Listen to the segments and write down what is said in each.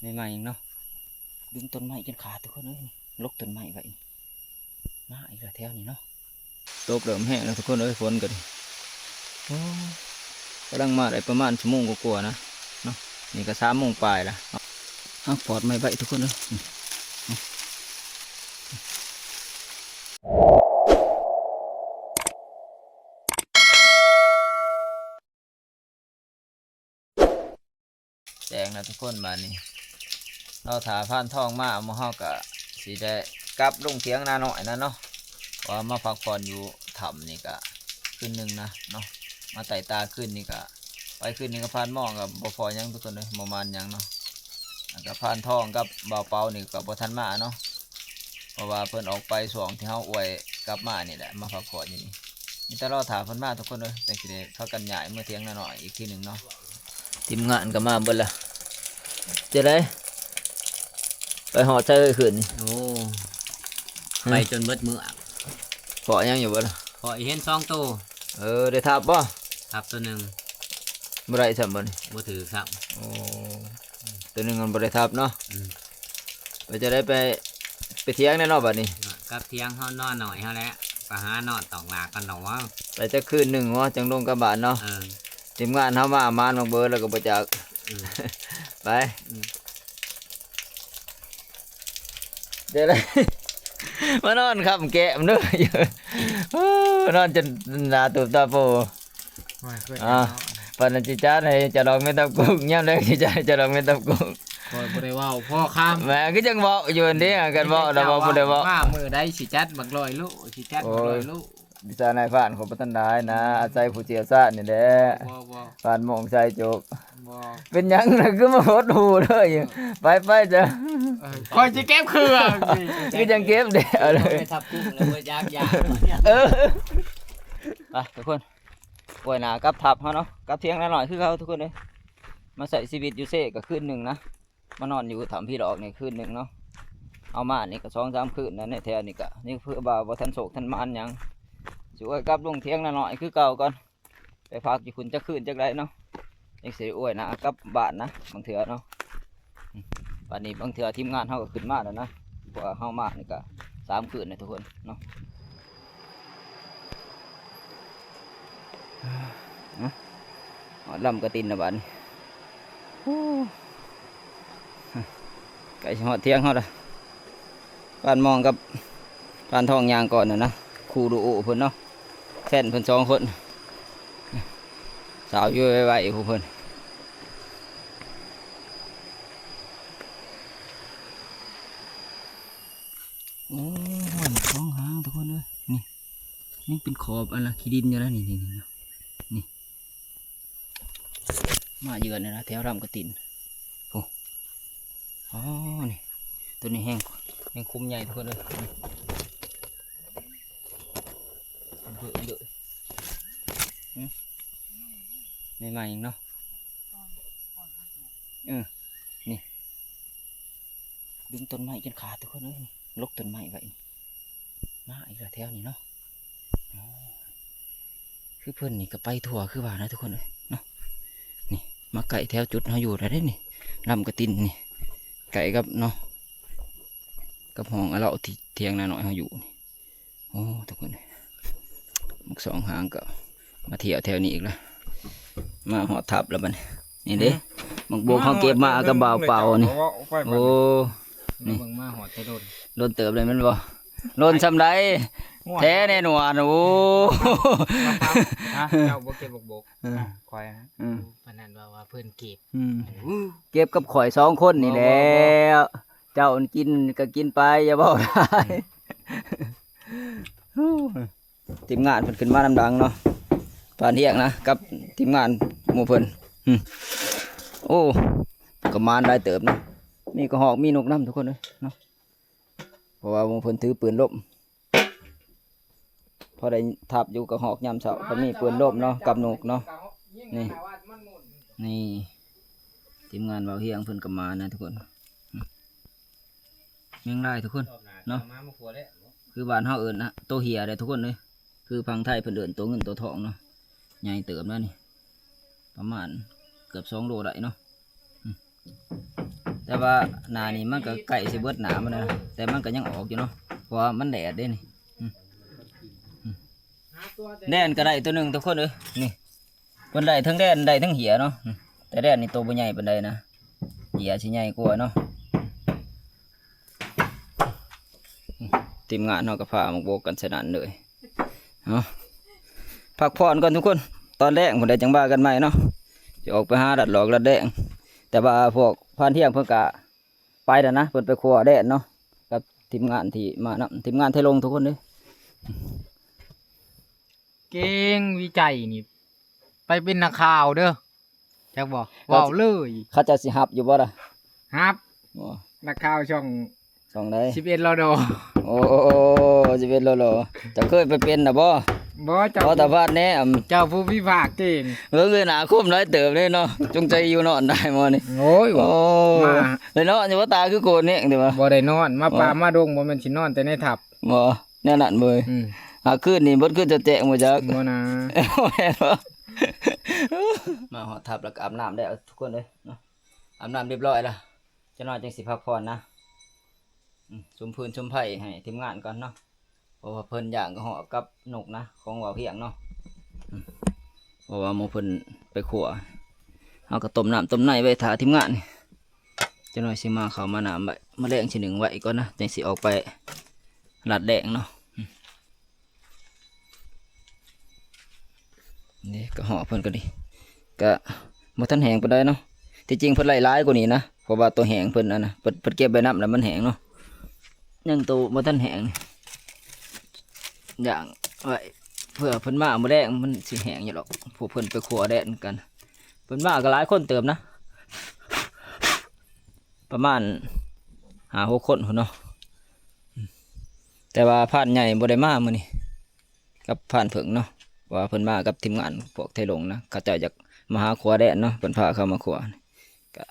ใหม่ๆเนาะดึงต้นไม้จนขาดทุกคนเลยลกต้นไม้ไว้มาอีกแล้วแถวนี้เนาะตกเริ่มแห้งแล้วทุกคนเลยฝนกันกำลังมาได้ประมาณชั่วโมงกว่าๆนะเนาะนี่ก็3 โมงปลายละเอาปอดไม้ไว้ทุกคนเลยแจงนะทุกคนมานี่เราถาผ่านท้องมาเอามาห่อกะสีได้กลับลงเทียงนาหน่อยนะเนาะว่ามาพักผ่อนอยู่ถ้ำนี่กะขึ้นหนึ่งนะเนาะมาไต่ตาขึ้นนี่กะไปขึ้นนี่ก็ผ่านมองกับบ่พอยังทุกคนเลยประมาณยังเนาะกับผ่านท้องกับเบาเป่านี่กับบ่ทันมาเนาะเพราะว่าเพิ่นออกไปส่วงที่เฮาอวยกลับมานี่แหละมาพักผ่อนอยู่นี่มีแต่รอถาเพิ่นมาทุกคนเลยจังสิได้พากันย้ายเมื่อเทียงนาหน่อยอีกทีหนึ่งเนาะทีมงานก็มาเบิ่ละจะได้ไปหอดใจขึ้นโอ้ไปจนเบิดมือขอยังอยู่บ่ล่ะขอเห็น2 ตัวได้ทับบ่ทับตัวหนึ่งบ่ได้ซ้ํบ่นี่บ่ถือครับโอ้ตัวหนึงมันบ่ได้ทับเนาะไปจะได้ไปเที่ยงแน่นอนบัดนี้กับเที่ยงเฮานอนหน่อยเฮาแล้วไปหานอนตอกหลากันหนอไปจะคืนหนึ่งว่าจังลงกับบ้านเนาะทีมงานเฮามามานเบอร์แล้วก็บ่จักไปเดี๋ยวเลยมานอนครับแกะมันด้วยนอนจนหน้าตูบตาโปปันนั้นจิจ้าให้จะลองไม่ต้องกุ้งย่ำเลยจิจ้าจะลองไม่ต้องกุ้งบ่ได้ว่าพ่อข้ามแม่ก็จังบอกอยู่อันนี้กันบอกแต่บอกบ่ได้บอกว่ามือได้สิจัดบักลอยลูกสิจัดบักลอยลูกดิฉันนายผ่านของพัฒนานะอาศัยผู้เชี่ยวชาญนี่แหละผ่านมองใจจบเป็นยังนะคือมาโหดหูเลยไปจะคอยจะเก็บเครื่องคือยังเก็บเด้อเลยทับกุ้งแล้วยากไปทุกคนป่วยหนากับทับเขาเนาะกับเที่ยงหน่อยคือเขาทุกคนเลยมาใส่ชีวิตอยู่เซ่ก็คืนหนึ่งนะมานอนอยู่ถามพี่ดอกนี่คืนหนึ่งเนาะเอามานี่ก็2-3 คืนนะในแถวนี่ก็นี่เพื่อบ่าวทันโศกทันมันยังช่วยกับลงเที่ยงหน่อยคือเก่าก่อนไปพักอยู่คุณจะคืนจะไรเนาะยังเสียอ้วยนะกับบ้านนะบางเถื่อเนาะบ้านนี้บางเถื่อทีมงานเขาก็ขึ้นมาแล้วนะเพราะเขามานี่ก็3 คืนนะทุกคนเนาะลำกระตินนะบ้านไก่หอดเที่ยงเขาละบ้านมองกับบ้านทองยางก่อนนะครูดูโอเพิ่นเนาะแค่นเพิ่น2 คนสาวอยู่ไว้ผู้เพิ่นโอ้ย2 หางทุกคนเลยนี่เป็นขอบอะไรขี้ดินอยู่แล้วนี่มาเยือนนะแถวรำกระตินโอ้อ๋อนี่ตัวนี้แห้งคุมใหญ่ทุกคนเลยเยอะใหม่ๆเนาะนี่ดึงต้นไม้จนขาดทุกคนเลยลกต้นไม้ไว้มาอีกแล้วแถวนี้เนาะคือเพื่อนนี่ก็ไปทั่วคือว่านะทุกคนเลยเนาะนี่มาไก่แถวจุดเขาอยู่ได้นี่ลำกระตินนี่ไก่กับเนาะกับห้องเราที่เทียงนาหน่อยเขาอยู่นี่โอ้ทุกคนเลยมัก2 หางก็มาเที่ยวแถวนี้อีกแล้วมาหอดทับแล้วมันนี่เด้บางโบกเขาเก็บมากับเบาเป่านี่โอ้นี่มาหอดไปโดนเติบเลยมันบ่โดนซ้ำได้แท้แน่นอนโอ้เจ้าบ่เก็บบกคอยนะพนันว่าเพื่อนเก็บกับข่อย2 คนนี่แล้วเจ้ากินก็กินไปอย่าบอกได้ทีมงานเพิ่นขึ้นมาดังเนาะตอนเที่ยงนะกับทีมงานหมู่เพิ่นโอ้ก็มานได้เติบเนาะมีกระหอกมีนกน้ำทุกคนเลยเนาะเพราะว่าหมู่เพิ่นถือปืนลบพอได้ทับอยู่กระหอกยามเช้าก็มีปืนลบเนาะกับนกเนาะนี่ทีมงานเบาเฮียงเพิ่นก็มานะทุกคนยังได้ทุกคนเนาะคือบ้านเฮาเอิ้นนะโตเหียได้ทุกคนเลยคือพังไทยเพิ่นเอิ้นตัวเงินตัวทองเนาะใหญ่เติบแล้วนี่ประมาณเกือบ2 โลได้เนาะแต่ แต่ว่าหนานี่มันก็ไก่สิเบิดหนามันนะแต่มันก็ยังออกอยู่เนาะเพราะว่ามันแดดเด้นี่แดนก็ได้ตัวหนึ่งทุกคนเลยนี่คนได้ทั้งแดนได้ทั้งเหียเนาะแต่แดนนี่ตัวบ่ใหญ่ปานใดนะเหียสิใหญ่กว่าเนาะทีมงานเนาะก็พามาโบกกันสนั่นเลยเนาะพักผ่อนก่อนทุกคนตอนแรกผมได้จังบ้ากันใหม่เนาะจะออกไปหาดัดหลอกดัดแดงแต่ว่าพวกพานเที่ยงเพิ่งกะไปแล้วนะเพิ่นไปครัวแดดเนาะกับทีมงานที่มานะทีมงานไทยลงทุกคนเลย เก่งวิจัยนี่ไปเป็นนักข่าวเด้อจักบอกว้าวเลย เขาจะสิฮับอยู่บ่ล่ะ ครับ บ่ นักข่าวช่อง สองได้ 11ลอดอ โอ้จะเป็นโลโลจะเคยไปเป็นนะบ่ บ่เจ้า บ่ตาพาดแน่ เจ้าผู้พิพากษาเก่ง เบิ่งเลยหนาคมน้อยเติบเลยเนาะจงใจอยู่นอนได้มื้อนี่ โอ้ย โอ้ มา เลยเนาะอย่าว่าตาคือโกนนี่เด้อว่า บ่ได้นอนมาป่ามาดงบ่แม่นสินอนแต่ในถับ บ่แน่นั่นเว้ย อืม คืนนี่เบิดคืนจะแจ้งบ่จัก บ่นะ มาหอทับแล้วก็อาบน้ำได้เอาทุกคนเลยเนาะอาบน้ำเรียบร้อยแล้วจะนอนจังสิพักผ่อนนะชุมพื้นชุมไผ่ให้ทีมงานก่อนเนาะเพราะว่าเพิ่นย่างก็เหาะกับนกนะของว่าเพียงเนาะเพราะว่าหมู่เพิ่นไปขัวเอาก็ต้มน้ำต้มในไว้ถ่าทีมงานนี่จะน้อยสิมาเขามาน้ำไว้มาแรงสิหนึ่งไว้ก่อนนะจังสิออกไปลัดแดงเนาะนี่ก็เหาะเพิ่นก็ดิก็บ่ทันแห้งปานใดเนาะที่จริงเพิ่นไล่หลายกว่านี้นะเพราะว่าตัวแห้งเพิ่นนะเพิ่นเก็บไว้น้ำแล้วมันแห้งเนาะยังตัวบ่ทันแห้งนี่อย่างไว้เพื่อเพิ่นมามื้อแรกมันสิแห้งอยู่หรอกพวกเพิ่นไปขัวแดดกันเพิ่นมาก็หลายคนเติมนะประมาณ5-6 คนพุ่นเนาะแต่ว่าผ่านใหญ่บ่ได้มามื้อนี้กับผ่านเผิงเนาะว่าเพิ่นมากับทีมงานพวกไทยลงนะเขาเจ้าอยากมาหาขัวแดดเนาะเพิ่นพาเข้ามาขัวก็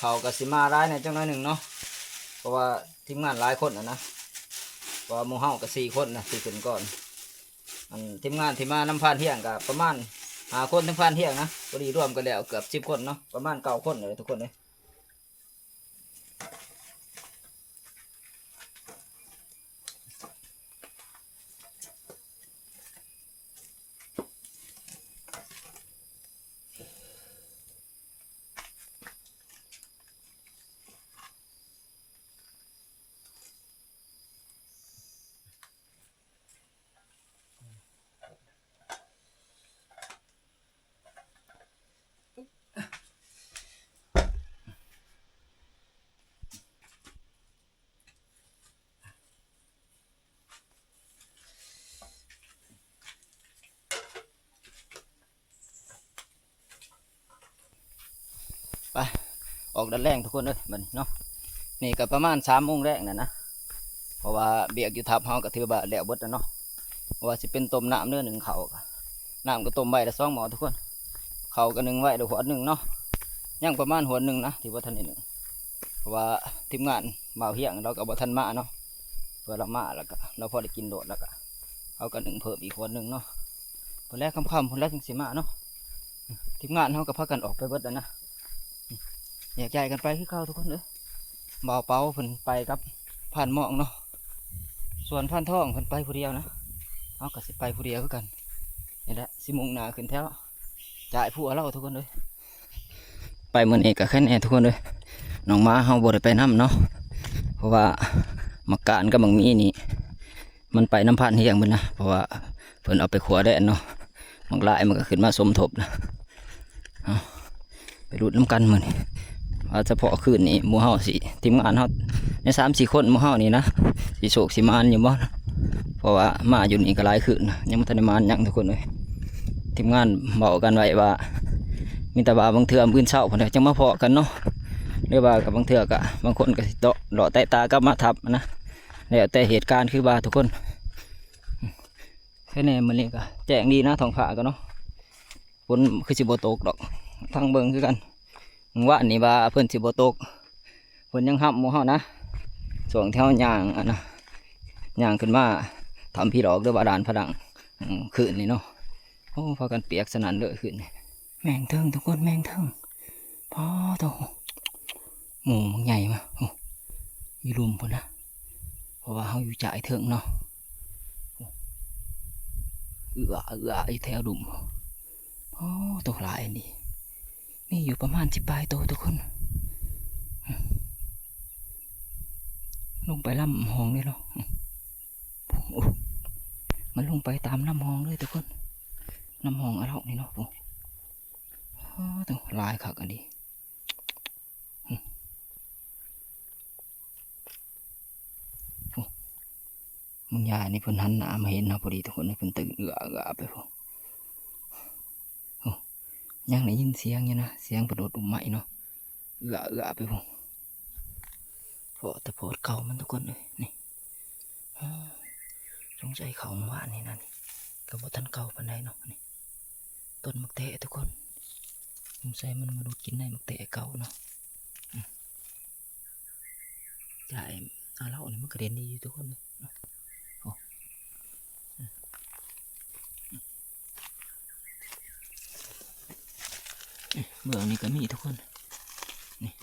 เขาก็สิมาหลายในจังหน่อยหนึ่งเนาะเพราะว่าทีมงานหลายคนนะเพราะว่าหมู่เฮาก็4 คนนะที่ขึ้นก่อนทีมงานที่มานำพานเที่ยงก็ประมาณ5 คนทั้งพานเที่ยงนะพอดีรวมกันแล้วเกือบ10 คนเนาะประมาณ9 คนเลยทุกคนเลยไปออกดันแรงทุกคนเลยบัดนี้เนาะนี่ก็ประมาณ3 โมงแรกนะเพราะว่าเบียกอยู่ทับเฮาก็ถือว่าแล้วเบิดแล้วเนาะเพราะว่าสิเป็นต้มน้ำเนื้อ1 เขาน้ำก็ต้มไว้ละ2 หม้อทุกคนเขาก็1ไว้เดี๋ยวหัว1เนาะยังประมาณหัว1นะที่ว่าท่านนี่เพราะว่าทีมงานบ่าวเฮียงเราก็บ่ทันมาเนาะเพื่อเรามาแล้วก็เราพอได้กินโดดแล้วก็เขาก็1เพิ่มอีกหัว1เนาะพอแรกค่ำๆพอแรกจังสิมาเนาะทีมงานเขาก็พากันออกไปเบิดแล้วนะแยกย้ายกันไปคือเก่าทุกคนเลยบ่าวเป้าเพิ่นไปกับผ่านหมองเนาะส่วนผ่านท่องเพิ่นไปผู้เดียวนะเอาก็สิไปผู้เดียวคือกันนี่แหละสิมุ่งหน้าขึ้นแถวจ่ายผู้เราทุกคนเลยไปมื้อนี้ก็แค่นี้ทุกคนเลยน้องม้าเฮาบ่ได้ไปนำเนาะเพราะว่ามักการกับมังมีนี่มันไปน้ำผ่านเฮียงเพิ่นนะเพราะว่าเพิ่นเอาไปขัวได้เนาะมักลายมันก็ขึ้นมาสมทบนะเอาไปรูดน้ำกันมื้อนี้ว่าเฉพาะคืนนี้หมู่เฮาสิทีมงานเฮาใน3-4 คนหมู่เฮานี่นะสิโศกสิมานอยู่บ่เพราะว่ามาอยู่นี่ก็หลายคืนยังบ่ทันได้มานหยังทุกคนเลยทีมงานบอกกันไว้ว่ามีแต่ว่าบางเทื่อมื้อเช้าเพิ่นจังมาเพาะกันเนาะหรือว่ากับบางเทื่อก็บางคนก็สิเลาะใต้ตากลับมาทับนะแล้วแต่เหตุการณ์คือว่าทุกคนแค่นี้มื้อนี้ก็แจ้งดีนะท้องฟ้าก็เนาะฝนคือสิบ่ตกดอกทางเบิ่งคือกัน ว่าอันนี้ว่าเพิ่นสิบ่ตกเพิ่นยังหับหมู่เฮานะส่วงแถวย่างอันนะย่างขึ้นมาทำพี่ดอกเด้อบาดาลผดังคืนนี่เนาะโอ้พากันเปียกสนั่นเลยคืนนี่แมงเทิงทุกคนแมงเทิงพอโตหมูมันใหญ่มาโอ้มีลุมพุ่นนะเพราะว่าเฮาอยู่จ่ายเทิงเนาะไอ้แถวดุมโอ้ตัวหลายอันนี้มีอยู่ประมาณ10 ปลายตัวทุกคนลงไปลำหองเลยเนาะมันลงไปตามลำหองเลยทุกคนลำหองอะไรนี่เนาะโอ้ตัวลายคักอันนี้มึงยายนี่เพิ่นหันหน้ามาเห็นเนาะพอดีทุกคนเพิ่นตื่นเอือไปพอยังได้ยินเสียงอยู่นะเสียงกระโดดอุ่มไม้เนาะเอือไปพอเพราะแต่โพดเก่ามันทุกคนเลยนี่สงสัยเขาว่านี่นั่นก็บ่ทันเก่าปานใดเนาะนี่ต้นมักเตะทุกคนสงสัยมันมาดูกินได้มักเตะเก่าเนาะใช่เอาเล่านี่มันกระเด็นดีอยู่ทุกคนเลยเบื้องนี้ก็มีทุกคนนี่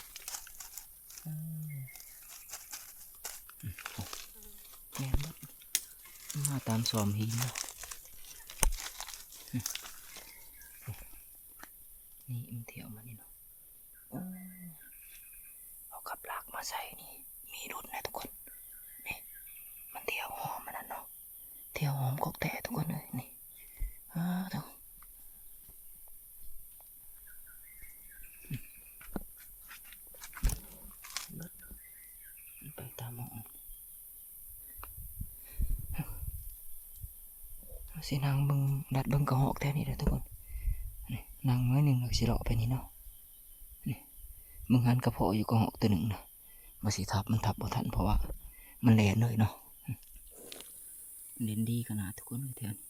แม่นบดมาตามซอมหินเนาะนี่มันเที่ยวมานี่เนาะเอากับลากมาใส่นี่มีรุ่นนะทุกคนนี่มันเที่ยวหอมมันนั่นเนาะเที่ยวหอมกอกแต่ทุกคนเลยนี่ทุกไปตามหองสินางเบิ่งดัดเบิ่งกระหอกแท้นี่แหละทุกคนนี่นางน้อยหนึ่งหลักสิเลาะไปนี่เนาะนี่มึงหันกระเพาะอยู่กระหอกตัวหนึ่งนะมาสิทับมันทับบ่ทันเพราะว่ามันแหลนเลยเนาะเล่นดีขนาดทุกคนเลยเที่ยวนี้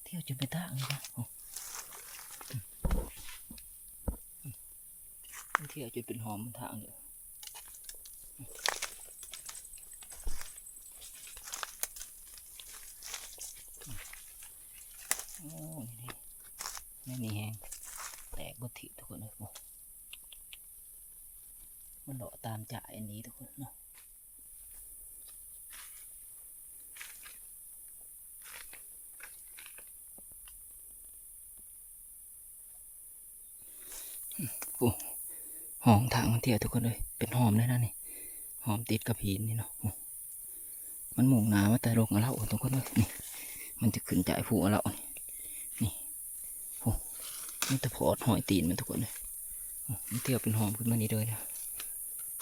เที่ยวจนไปตากเลยนะเที่ยวจนเป็นหอมมันทางเลยโอ้นี่แห้งแตกบดถิทุกคนเลยมันเลาะตามจ่ายอันนี้ทุกคนเนาะหอมทางมันเที่ยวทุกคนเลยเป็นหอมเลยนะนี่หอมติดกับหินนี่เนาะมันหมุ่งหนามาแต่ลงเอาเล่าทุกคนเลยนี่มันจะขึ้นจ่ายผู้เอาเล่านี่โอ้มันตะโพดหอยตีนมันทุกคนเลยมันเที่ยวเป็นหอมขึ้นมานี่เลยนะ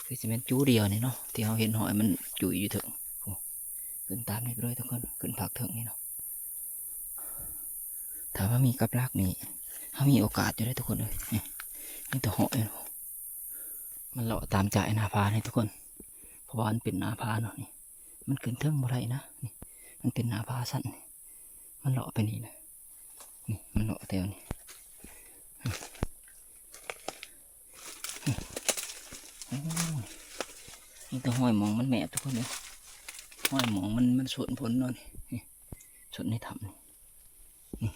คือจะเป็นจูเดียวนี่เนาะที่เราเห็นหอยมันจุยอยู่ถึงขึ้นตามนี่ไปเลยทุกคนขึ้นผักถึงนี่เนาะถ้าว่ามีกับรากนี่เขามีโอกาสจะได้ทุกคนเลยนี่ตัวหอยมันเลาะตามจ่ายนาพาให้ทุกคนเพราะว่ามันเป็นนาพาเนาะนี่มันขึ้นเทิงบ่ได้นะนี่มันเป็นนาพาสั้นมันเลาะไปนี่นะนี่มันเลาะแถวนี้นี่ตัวห้อยมองมันแมบทุกคนเลยห้อยมองมันสวนผลเนาะนี่สวนในถ้ำนี่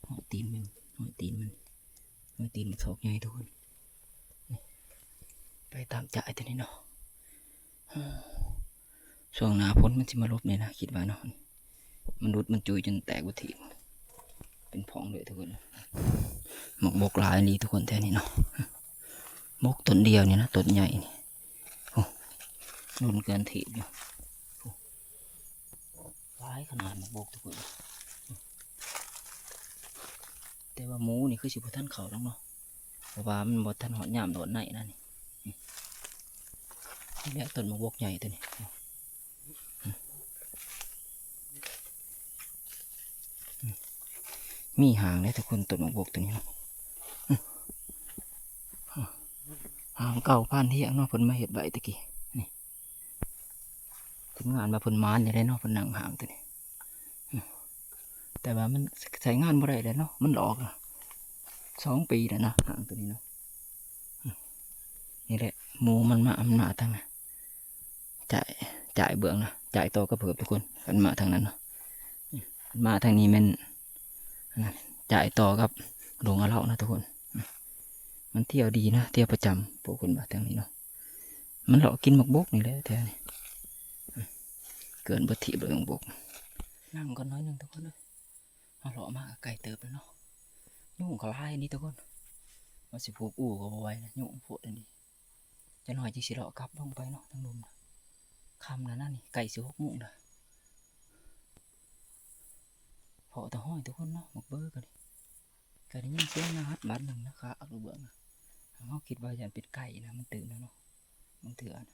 ห้อยตีนมันห้อยตีนมันโศกใหญ่ทุกคนไปตามจ่ายตัวนี้เนาะช่วงหนาพ้นมันจะมาลบเลยนะคิดว่าเนาะมันรุดมันจุยจนแตกวัตถิเป็นพองเลยทุกคนหมกบกหลายลีทุกคนแท้นี่เนาะบกต้นเดียวเนี่ยนะต้นใหญ่นี่รุนเกินถีบอยู่ร้ายขนาดหมกบกทุกคนแต่ว่าหมูนี่คือสิบท่านเขาแล้วเนาะเพราะว่ามันบดท่านหอดยามโดนไหนนั่นนี่แหละต้นหมกบกใหญ่ตัวนี้มีหางเลยทุกคนต้นหมกบกตัวนี้เนาะหางเก่าพันที่เนาะเพิ่นมาเห็ดใบตะกี้นี่ถึงงานมาเพิ่นมานอย่างไรเนาะเพิ่นนั่งหางตัวนี้แต่ว่ามันใช้งานบ่ได้เลยเนาะมันหลอก 2 ปีแล้วเนาะหางตัวนี้เนาะนี่แหละหมูมันมาทางนั้นจ่ายเบื้องนะจ่ายต่อกระเพิบทุกคนมันมาทางนั้นเนาะมาทางนี้มันจ่ายต่อกับหลวงอาเลานะทุกคนมันเที่ยวดีนะเที่ยวประจำพวกคนมาทางนี้เนาะมันเลาะกินหมกบกนี่แหละแถวนี้เกินบทิบเลยหมกบกนั่งก่อนน้อยหนึ่งทุกคนเลยเอาเลาะมาไก่เติบแล้วเนาะยุ่งกับลายนี่ทุกคนมาสิผูกอู่กับไว้นะยุ่งโผล่อันนี้จะหน่อยจะสิเลาะกลับลงไปเนาะทั้งลมนะคำนะนั่นนี่ไก่สิ6 โมงนะพอแต่ห้อยทุกคนเนาะหมกเบอร์กันก็ได้ยินเสียงนะฮัดบัดหนึ่งนะคะเอาดูเบื้องนะเขาคิดว่าจะเป็นไก่นะมันตื่นแล้วเนาะมันเถื่อน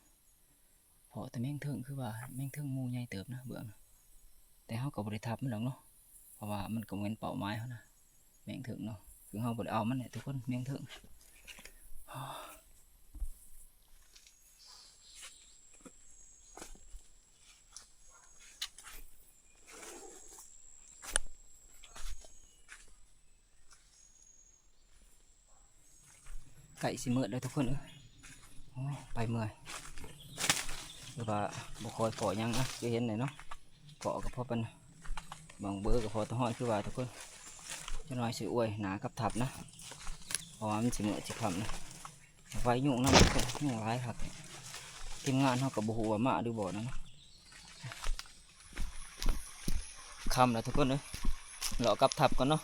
พอแต่แมงเทิงคือว่าแมงเทิงมูใหญ่เติบนะเบื้องนะแต่เขาก็บริทับมันหรอกเนาะเพราะว่ามันก็เหมือนเป่าไม้เขานะแมงเทิงเนาะคือเขาบริเอามันเนี่ยทุกคนแมงเทิงไก่สิเมื่อเลยทุกคนไปเมื่อยหรือว่าบุคอยปอยังนะจะเห็นเลยเนาะปอกับพ่อเป็นบางเบอร์กับพ่อตะห้อยคือว่าทุกคนจะน้อยสิอวยหนากับทับนะเพราะว่ามันสิเมื่อสิคำนะไฟยุ่งน้ำยุ่งร้ายครับทีมงานเขากับบุหัวมาดูบ่อนะเนาะคำแล้วทุกคนเลยเรากับทับกันเนาะ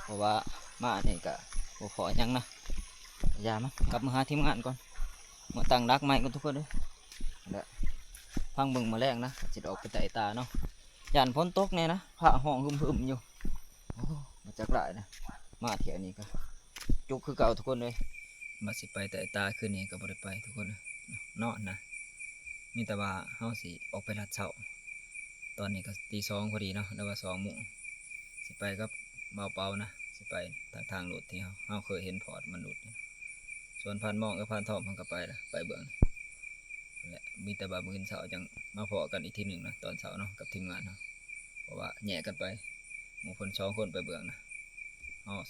เพราะว่ามาเนี่ยกับบุขอยังนะอย่ามั้งกลับมาหาทีมงานก่อนมาตั้งรักใหม่กันทุกคนเลยพังบึงมาแรงนะจิตออกไปไต่ตาเนาะยันพ้นตกเนี่ยนะผ้าห้องหึมๆอยู่มาจากไหนนะมาเที่ยวนี้ก็จุกคือเก่าทุกคนเลยมาสิไปไต่ตาคืนนี้ก็บ่ได้ไปทุกคนเลยนอนนะมีแต่ว่าเฮาสิออกไปลัดเช้าตอนนี้ก็ตี 2พอดีเนาะแล้วว่า2 โมงสิไปกับเบาเปานะสิไปทางหลุดที่เฮาเคยเห็นพอร์ตมันหลุดส่วนพันมองกับพันทองมันก็ไปละไปเบื้องและมีแต่บามือเช้าจังมาพอกันอีกทีหนึ่งนะตอนเช้าเนาะกับทีมงานเนาะเพราะว่าแยกกันไปหมู่คน2 คนไปเบื้องนะ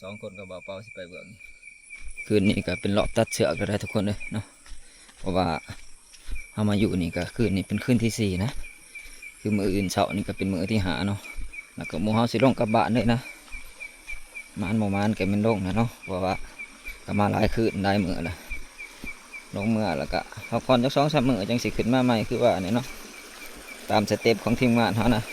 2 คนกับเบาเปาสิไปเบื้องคืนนี้ก็เป็นรอบตัดเชือกก็ได้ทุกคนเลยเนาะเพราะว่าเอามาอยู่นี่ก็คืนนี้เป็นคืนที่4นะคือมืออื่นเช้านี่ก็เป็นมือที่5เนาะแล้วก็หมู่เฮาสิลงกลับบ้านเลยนะมานหมู่มานแกเป็นลงนะเนาะเพราะว่าก็มาหลายคืนได้มือละลงเมื่อแล้วก็พักผ่อนจัก2-3 มื้อจังสิขึ้นมาใหม่คือว่าเนี่ยเนาะตามสเต็ปของทีมงานเขานะ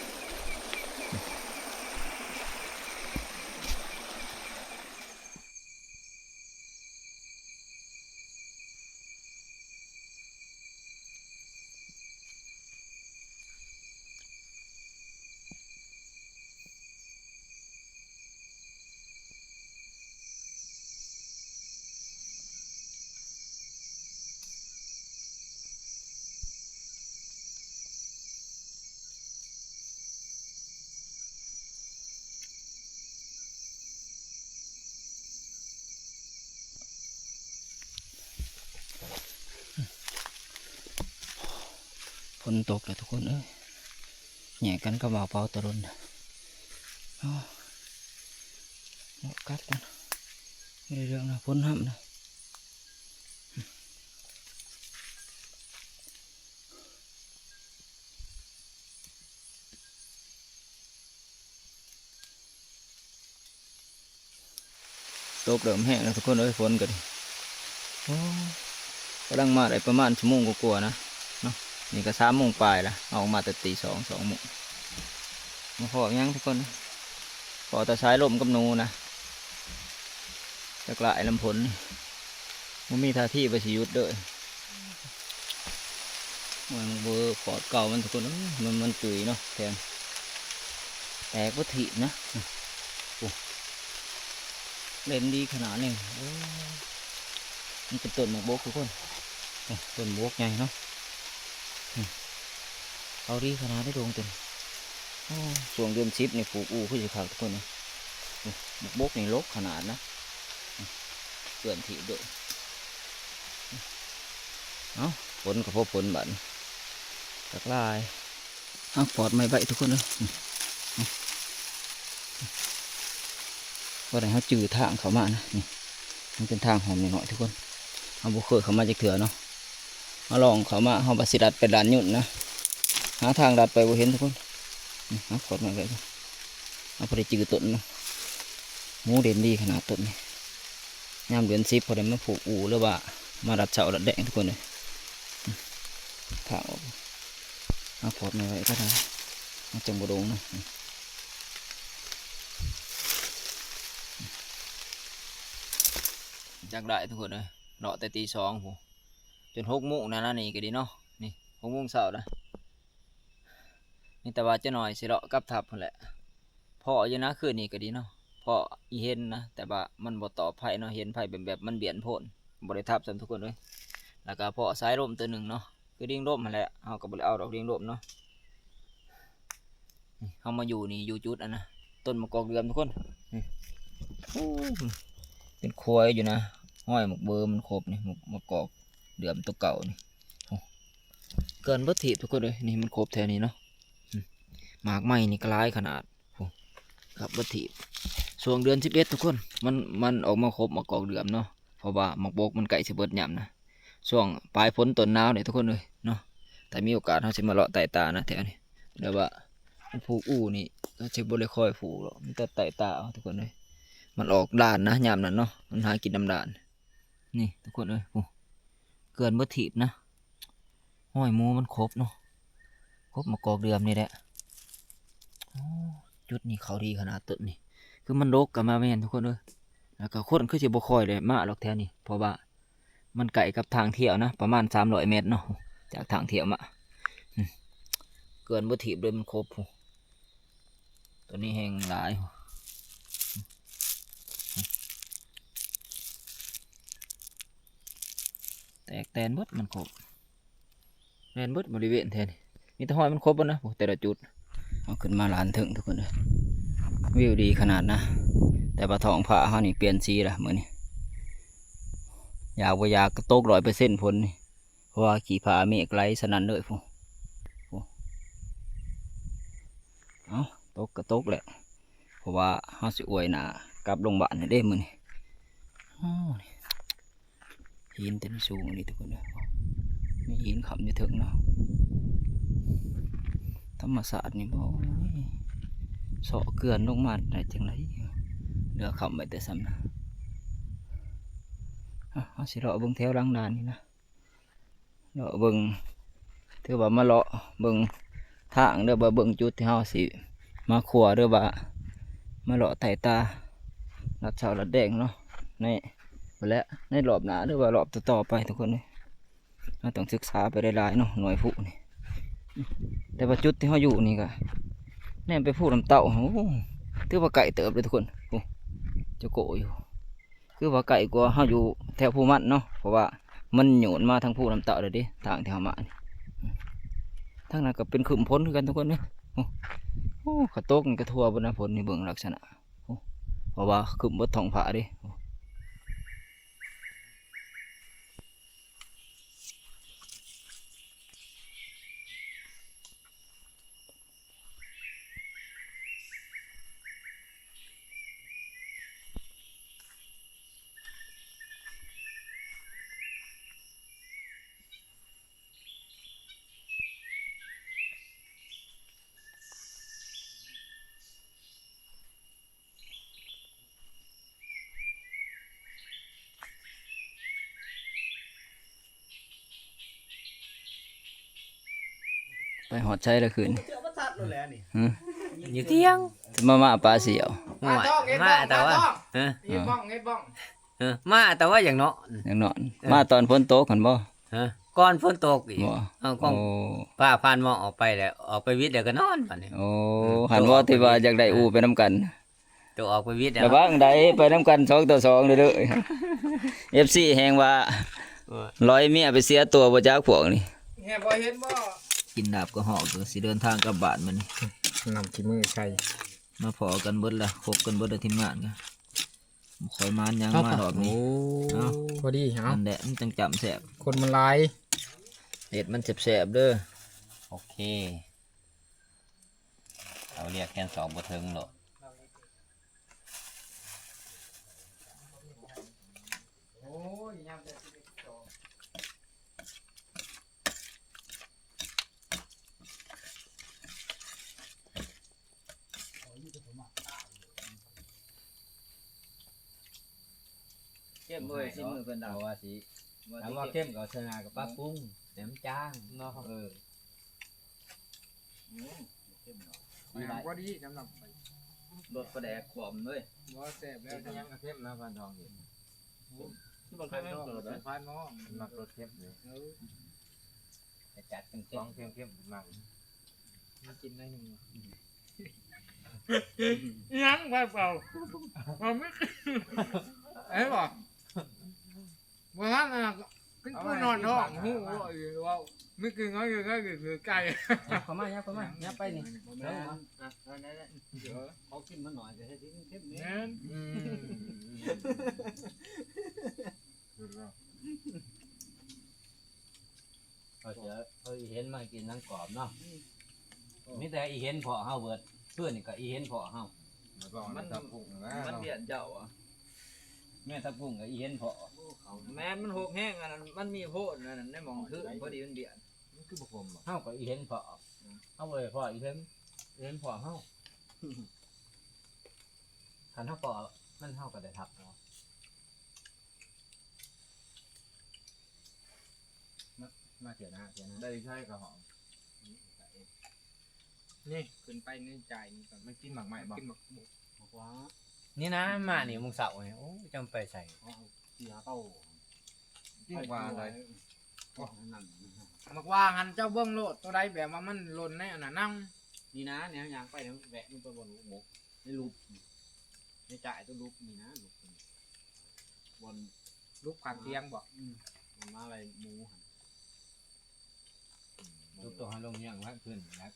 ฝนตกเลยทุกคนแหย่กันก็บ่าวเปาตะลนกัดกันไม่ได้เรื่องนะฝนห้ำนะตกเริ่มแห้งแล้วทุกคนฝนกันกำลังมาได้ประมาณ1 ชั่วโมงกว่าๆนะเนาะนี่ก็3 โมงปลายละออกมาแต่ตี 2 โมงมาพอยังทุกคนพอแต่ใช้ลมกับนูนะจากหลายลำพลมันมีท่าที่ไปสิยุดด้วยมันเบอร์ขอดเก่ามันทุกคนมันจุยเนาะแทนแต่ก็ถีบนะเล่นดีขนาดนี้มันเป็นต้นหมากโบกทุกคนต้นโบกใหญ่เนาะเอาดีขนาดได้ดวงต้นช่วงเดือน10นี่ปลูกผู้สื่อข่าวทุกคนนะหมากโบกนี่ลกขนาดนะเกินถีบด้วยผลกับพวกผลบันจากลายปอดไม่ใบทุกคนเลย ว่าได้เขาจืดทางเขามานะนี่มันเป็นทางหอมหน่อยๆทุกคนเขาบุเคยเขามาจากเถื่อเนาะมาลองเขามาเขาบาสิดัดไปด่านหยุ่นนะหาทางดัดไปบ่เห็นทุกคนนี่หาขอดมาเลยเอาพอได้จืดต้นเนาะหมูเด่นดีขนาดต้นนี่ยามเดือน10พอได้มาผูกอู่หรือว่ามาดัดเสาดัดแดงทุกคนเลยทางออกเอาขอดมาไว้ก็ได้มาจังบดงนะจักได้ทุกคนเลยเลาะแต่ตี2ผมจน6 โมงนะนี่ก็ดีเนาะนี่6 โมงเช้านะนี่แต่ว่าจะหน่อยสิเลาะกับทับพุ่นแหละพออยู่นะคืนนี้ก็ดีเนาะพออีเห็นนะแต่ว่ามันบ่ต่อไผ่เนาะเห็นไผ่แบบมันเบียนโพนบ่ได้ทับซ้ำทุกคนเลยแล้วก็พอสายร่มตัวหนึ่งเนาะคือดิ่งร่มมาแหละเอาก็บ่ได้เอาดอกดิ่งร่มเนาะเอามาอยู่นี่อยู่จุดอันนะต้นมะกอกเดือมทุกคนเป็นควยอยู่นะห้อยหมกเบอร์มันครบนี่หมกมะกอกเดือมตัวเก่านี่เกินวัตถุทุกคนเลยนี่มันครบแถวนี้เนาะหมากไม้นี่กลายขนาดครับวัตถุช่วงเดือน11ทุกคนมันออกมาครบมะกอกเดือมเนาะเพราะว่าหมกบกมันไก่สิเบิดยำนะช่วงปลายฝนต้นหนาวเนี่ยทุกคนเลยเนาะแต่มีโอกาสเขาจะมาเลาะไต่ตานะแถวนี้เดี๋ยวว่าผูกอู่นี่ก็จะบริคอยผูกหรอกมันแต่ไต่ตาเอาทุกคนเลยมันออกด่านนะยามนั้นเนาะมันหากินน้ำด่านนี่ทุกคนเลยเกินวัตถุนะห้อยหมูมันครบเนาะครบมากอกเดือมนี่แหละจุดนี้เขาดีขนาดต้นนี่คือมันรกกับมาแม่นทุกคนเลยแล้วก็คนคือจะบคอยเลยมาหรอกแถวนี้เพราะว่ามันไกลกับทางเที่ยวนะประมาณ300 เมตรเนาะจากทางเที่ยวมาเกินวัตถุเลยมันครบตัวนี้แห้งหลายแตกแตนบดมันครบแตนบดบริเวณแทนมีแต่ห้อยมันครบนะแต่ละจุดเอาขึ้นมาลานถึงทุกคนเลยวิวดีขนาดนะแต่ปลาทองผ้าเขานี่เปลี่ยนสีละเหมือนนี่อยากว่ายากกระตก100%พ้นนี่เพราะว่าขี่ผ้าเมฆไหลสนั่นเลยพวกเอาตกกระตกแหละเพราะว่าเขาสิอวยหนากลับโรงพยาบาลได้มือนี่หินเต็มสูงนี่ทุกคนเลยมีหินขำอยู่ถึงเนาะธรรมศาสตร์นี่บ่เสาะเกลือนลงมาได้จังไรเรือขำไปแต่ซ้ำนะเขาสิเลาะเบิ่งแถวหลังด่านนี่นะเลาะเบิ่งถือว่ามาเลาะเบิ่งทางเด้อบ่เบิ่งจุดที่เขาสิมาขัวเด้อบ่มาเลาะไต่ตาลัดเสาลัดแดงเนาะในและในรอบหน้าหรือว่ารอบต่อไปทุกคนเลยเราต้องศึกษาไปหลายๆเนาะหน่วยผู้นี่แต่ว่าจุดที่เขาอยู่นี่ก็แน่ไปพูดลำเต่าโอ้ถือว่าไก่เติบเลยทุกคนโอ้จะโกอยู่คือว่าไก่กว่าเขาอยู่แถวภูมันเนาะเพราะว่ามันโยนมาทางภูลำเต่าเลยดิทางที่เขามาทางนั้นก็เป็นขึ้นพ้นกันทุกคนเนี่ยโอ้ขะโต๊กกระทัวบนน้ำพ้นนี่เบิ่งลักษณะเพราะว่าขึ้นบนท้องผาดิไปหอดใช้ละคืนอยู่เที่ยงมาปลาเสียวมาแต่ว่ามาแต่ว่าอย่างเนาะอย่างนอนมาตอนฝนตกกันบ่ก่อนฝนตกอีกก็โอ้ป้าพานมองออกไปแล้วออกไปวิทย์เดี๋ยวก็นอนป่ะนี่โอ้หันว่าที่ว่าอยากได้อูไปน้ำกันตัวออกไปวิทย์แต่บางใดไปน้ำกัน2-2เด้อFC แหงว่าร้อยเมียไปเสียตัวบ่จักพวกนี่แห่บ่เห็นบ่กินดาบก็หอกก็สิเดินทางกลับบ้านมันนำขี้มือใส่มาพอกันเบิดละคบกันเบิดทีมงานกันคอยมานยังมาดอกนี้พอดีฮะอันแดะมันจังจำแสบคนมันลายเห็ดมันแสบเด้อโอเคเราเรียกแค่2บ่ถึงหรอก เข้มเลยสิมือเพิ่นดาวว่าสิ ถามว่าเข้มกับชนะกับปลาปรุงแหนมจ้างเนาะก็ดีสำหรับ รสปลาแดกขวมเลย บ่แซ่บแล้ว ยังกับเข้มนะพันทองอยู่ ที่บ่เคยแม่นรส พานน้อง มักรสเข้มเลยจะจัดเป็นเข้มเข้มมาก มากินได้หนึ่งยังเปล่าผมไม่เอ้ยบอกว่าท่านอ่ะขึ้นกูนอนท้องหูว่าไม่กินก็คือไก่ เข้ามาเข้ามายับไปนี่ เขากินมาหน่อยจะให้ทิ้งเข้มเนี่ย เขาเห็นมากินนั่งกรอบเนาะมีแต่อีเห็นพอเฮาเบิดเพื่อนนี่ก็อีเห็นพอเฮา มันเบียดเจ้าอ่ะ แม่ตะพุ่งกับอีเห็นพอ แม่นมันหกแห้งอันนั้นมันมีโพดนั่นได้มองคือพอดีมันเบียด คือบ่คมเฮาก็อีเห็นพอเฮาเลยพออีเห็นพอเฮาคันเฮาพอมันเฮาก็ได้ทับเนาะมาเถียนะได้ใช่กับหอม นี่ขึ้นไปในใจนี่ก่อน ไม่กินหมักใหม่บ่ กินหมักบุก ว้านี่นะมานี่มึงเสาเนี่ยโอ้จำไปใส่ที่หาเต้า กินกว่าอะไรหมักว่าหันเจ้าเบิ้งโลดตัวใดแบบว่ามันหล่นในอันนั้นนั่ง นี่นะเนี่ยยางไปแล้วแวะมันไปบนหมกในรูปในจ่ายตัวรูปนี่นะรูปบน ลูกขางเตียงบอก มาอะไรหมูรูปตัวหันลงยังละขึ้นนะ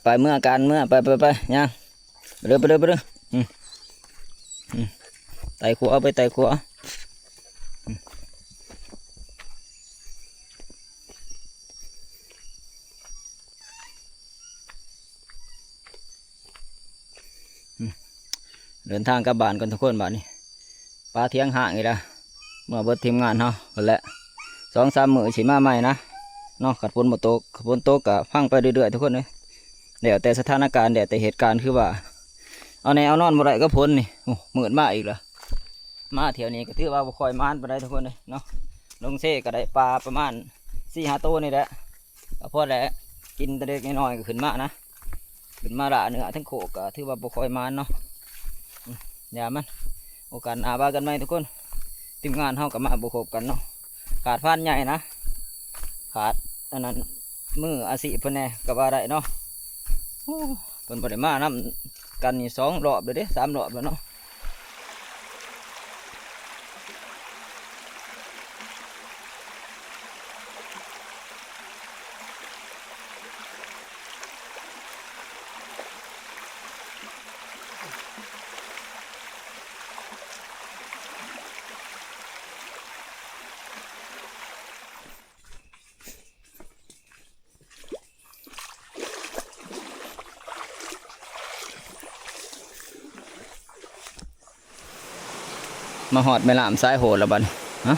ไปเมื่อการเมื่อไปย่างไปเด้อไต่ขัวไปไต่ขัวเดินทางกลับบ้านกันทุกคนบ้านนี้ปลาเที่ยงห่างอีกแล้วเมื่อเบิดทีมงานเฮาหมดแล้ว2-3 มื้อสิมาใหม่นะเนาะขัดฝนบ่ตกขัดฝนตกก็พังไปเรื่อยๆทุกคนเลยเดี๋ยวแต่สถานการณ์เดี๋ยวแต่เหตุการณ์คือว่าเอาแนเอานอนบ่ได้ก็พ้นนี่โอ้มืดมาอีกแล้วมาเที่ยวนี้ก็ถือว่าบ่ค่อยมานไปได้ทุกคนเลยเนาะลงเซ่ก็ได้ปลาประมาณ4-5 ตัวนี่แหละก็พอแล้วกินแต่เล็กน้อยก็ขึ้นมานะขึ้นมาละเนื้อทั้งโขกก็ถือว่าบ่ค่อยมานเนาะอย่ามันโอกาสหน้าว่ากันไหมทุกคนทีมงานเฮาก็มาบ่ครบกันเนาะขาดพานใหญ่นะขาดอันนั้นมืออาศิเพิ่นแน่ก็ว่าได้เนาะโอ้เพิ่นบ่ได้มานำกันนี่2 รอบเลยเด้3 รอบแล้วเนาะมาฮอดแม่น้ำสายโหดแล้วบัดนี้ฮะ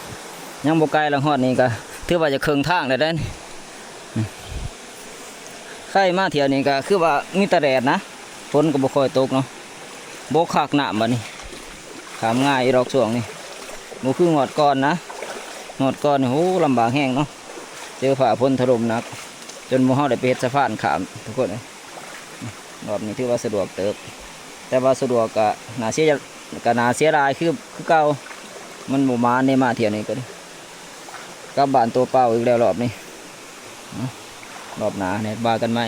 ยังบ่ไกลแล้วฮอดนี่ก็ถือว่าจะครึ่งทางแล้วเด้อใครมาเที่ยวนี้ก็คือว่ามีแต่แดดนะฝนก็บ่ค่อยตกเนาะบ่คักน้ำบัดนี้ขามง่ายอีดอกช่วงนี้บ่คืองอดก่อนนะงอดก่อนนี่โหลำบากแห้งเนาะเจอฝ่าฝนถล่มหนักจนหมู่เฮาได้ไปเฮ็ดสะพานข้ามทุกคนเลยรอบนี้ถือว่าสะดวกเติบแต่ว่าสะดวกก็น่าเสียดายคือเก่ามันหมู่มาในมาเที่ยวนี้ก็กลับบ้านตัวเปล่าอีกแล้วรอบนี้รอบหน้าเนี่ยบากันไหม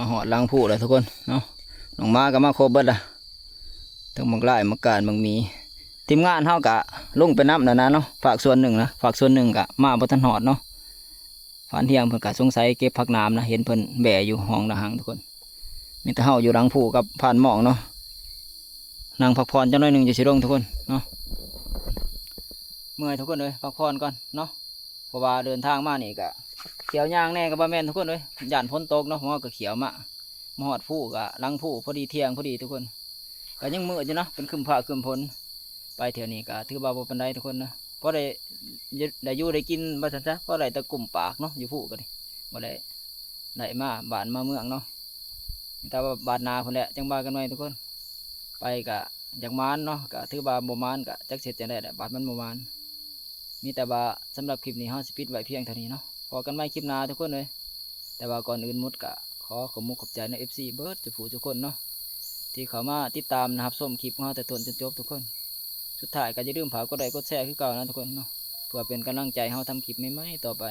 มาหอดลังผู้เลยทุกคนเนาะน้องมาก็มาครบเบิดละทั้งมักไล่มักการมักมีทีมงานเฮากะลงไปน้ำนะเนาะฝากส่วนหนึ่งนะฝากส่วนหนึ่งกะมาบ่ทันหอดเนาะฝันเที่ยงเพิ่นกะสงสัยเก็บผักน้ำนะเห็นเพิ่นแบะอยู่ห้องนะหังทุกคนมีแต่เฮาอยู่หลังผู้กับผ่านหมองเนาะ นั่งพักผ่อนจังหน่อยหนึ่งจะสิลงทุกคนเนาะเมื่อยทุกคนเลยพักผ่อนก่อนเนาะเพราะว่าเดินทางมานี่ก็เขียวย่างแน่กับบ้าแม่นทุกคนเลยย่านฝนตกเนาะเพราะว่าก็เขียวมาหอดผู้ก็ลังผู้พอดีเที่ยงพอดีทุกคนก็ยังมืดอยู่เนาะเป็นครึมฟ้าครึมฝนไปเที่ยวนี้ก็ถือว่าบ่ปานใดทุกคนนะเพราะได้อยู่ได้กินบ่ซั่นซะเพราะได้แต่กลุ่มปากเนาะอยู่ผู้ก็ดิบ่ได้มาบ้านมาเมืองเนาะแต่ว่าบ้านนาพุ่นแหละจังว่ากันไว้ทุกคนไปก็อยากมานเนาะก็ถือว่าบ่มานก็จักเสร็จจังได๋แหละบ้านมันบ่มานมีแต่ว่าสำหรับคลิปนี้เฮาสิปิดไว้เพียงเท่านี้เนาะพอกันใหม่คลิปหน้าทุกคนเลยแต่ว่าก่อนอื่นหมดก็ขอบมุกขอบใจใน FC เบิร์ดทุกผู้ทุกคนเนาะที่เขามาติดตามนะครับชมคลิปของเราแต่ต้นจนจบทุกคนสุดท้ายก็อย่าลืมฝากกดไลค์กดแชร์คือเก่านะทุกคนเนาะเพื่อเป็นกำลังใจให้เราทำคลิปใหม่ๆต่อไป